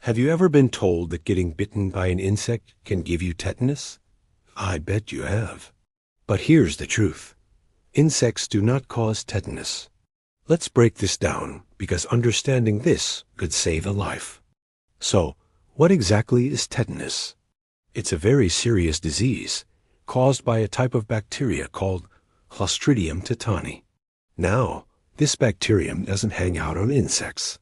Have you ever been told that getting bitten by an insect can give you tetanus? I bet you have. But here's the truth. Insects do not cause tetanus. Let's break this down, because understanding this could save a life. So, what exactly is tetanus? It's a very serious disease caused by a type of bacteria called Clostridium tetani. Now, this bacterium doesn't hang out on insects.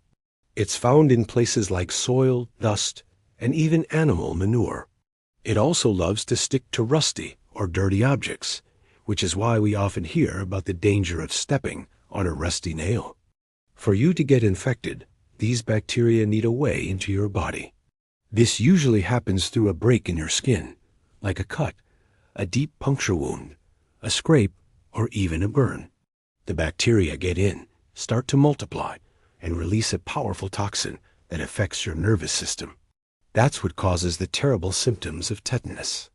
It's found in places like soil, dust, and even animal manure. It also loves to stick to rusty or dirty objects, which is why we often hear about the danger of stepping on a rusty nail. For you to get infected, these bacteria need a way into your body. This usually happens through a break in your skin, like a cut, a deep puncture wound, a scrape, or even a burn. The bacteria get in, start to multiply, and release a powerful toxin that affects your nervous system. That's what causes the terrible symptoms of tetanus.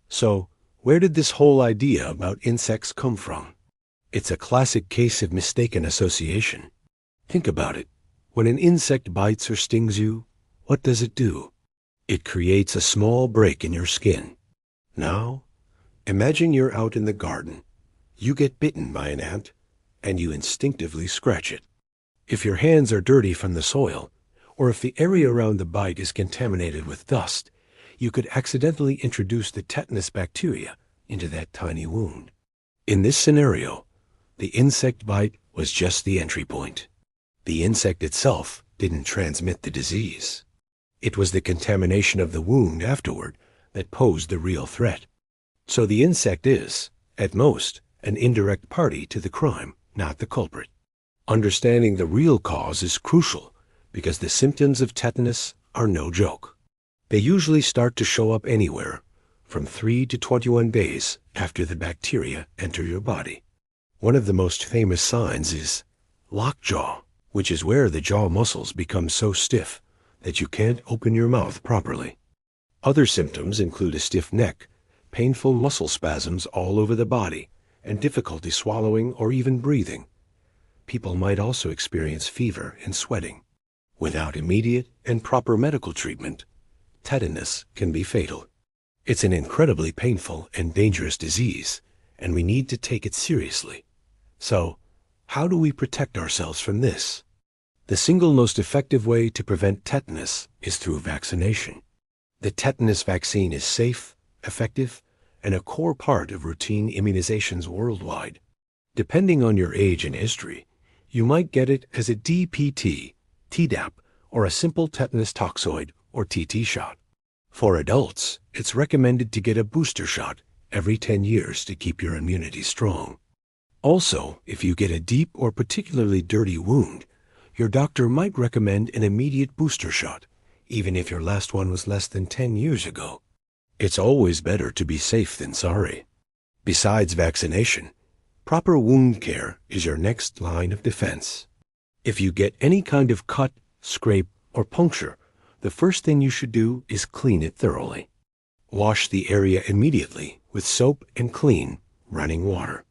So, where did this whole idea about insects come from? It's a classic case of mistaken association. Think about it. When an insect bites or stings you, what does it do? It creates a small break in your skin. Now, imagine you're out in the garden. You get bitten by an ant, and you instinctively scratch it. If your hands are dirty from the soil, or if the area around the bite is contaminated with dust, you could accidentally introduce the tetanus bacteria into that tiny wound. In this scenario, the insect bite was just the entry point. The insect itself didn't transmit the disease. It was the contamination of the wound afterward that posed the real threat. So the insect is, at most, an indirect party to the crime, not the culprit. Understanding the real cause is crucial because the symptoms of tetanus are no joke. They usually start to show up anywhere from 3 to 21 days after the bacteria enter your body. One of the most famous signs is lockjaw, which is where the jaw muscles become so stiff that you can't open your mouth properly. Other symptoms include a stiff neck, painful muscle spasms all over the body, and difficulty swallowing or even breathing. People might also experience fever and sweating. Without immediate and proper medical treatment, tetanus can be fatal. It's an incredibly painful and dangerous disease, and we need to take it seriously. So, how do we protect ourselves from this? The single most effective way to prevent tetanus is through vaccination. The tetanus vaccine is safe, effective, and a core part of routine immunizations worldwide. Depending on your age and history, you might get it as a DPT, Tdap, or a simple tetanus toxoid, or TT shot. For adults, it's recommended to get a booster shot every 10 years to keep your immunity strong. Also, if you get a deep or particularly dirty wound, your doctor might recommend an immediate booster shot, even if your last one was less than 10 years ago. It's always better to be safe than sorry. Besides vaccination, proper wound care is your next line of defense. If you get any kind of cut, scrape, or puncture, the first thing you should do is clean it thoroughly. Wash the area immediately with soap and clean, running water.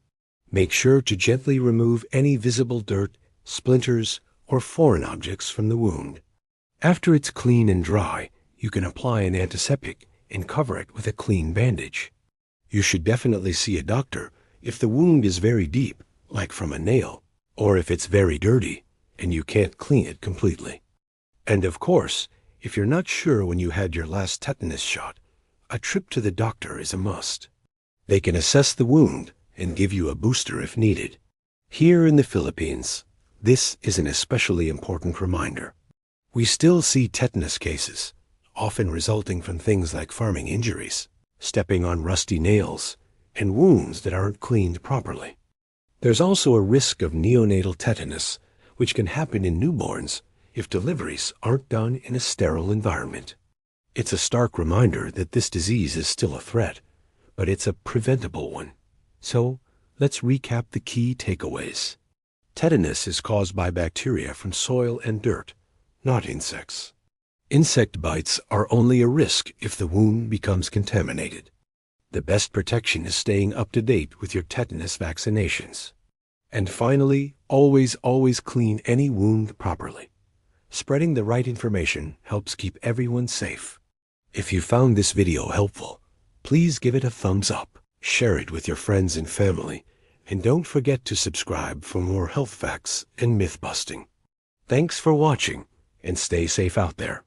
Make sure to gently remove any visible dirt, splinters, or foreign objects from the wound. After it's clean and dry, you can apply an antiseptic and cover it with a clean bandage. You should definitely see a doctor if the wound is very deep, like from a nail, or if it's very dirty and you can't clean it completely. And of course, if you're not sure when you had your last tetanus shot, a trip to the doctor is a must. They can assess the wound and give you a booster if needed. Here in the Philippines, this is an especially important reminder. We still see tetanus cases, often resulting from things like farming injuries, stepping on rusty nails, and wounds that aren't cleaned properly. There's also a risk of neonatal tetanus, which can happen in newborns if deliveries aren't done in a sterile environment. It's a stark reminder that this disease is still a threat, but it's a preventable one. So, let's recap the key takeaways. Tetanus is caused by bacteria from soil and dirt, not insects. Insect bites are only a risk if the wound becomes contaminated. The best protection is staying up to date with your tetanus vaccinations. And finally, always clean any wound properly. Spreading the right information helps keep everyone safe. If you found this video helpful, please give it a thumbs up, share it with your friends and family, and don't forget to subscribe for more health facts and myth busting. Thanks for watching, and stay safe out there.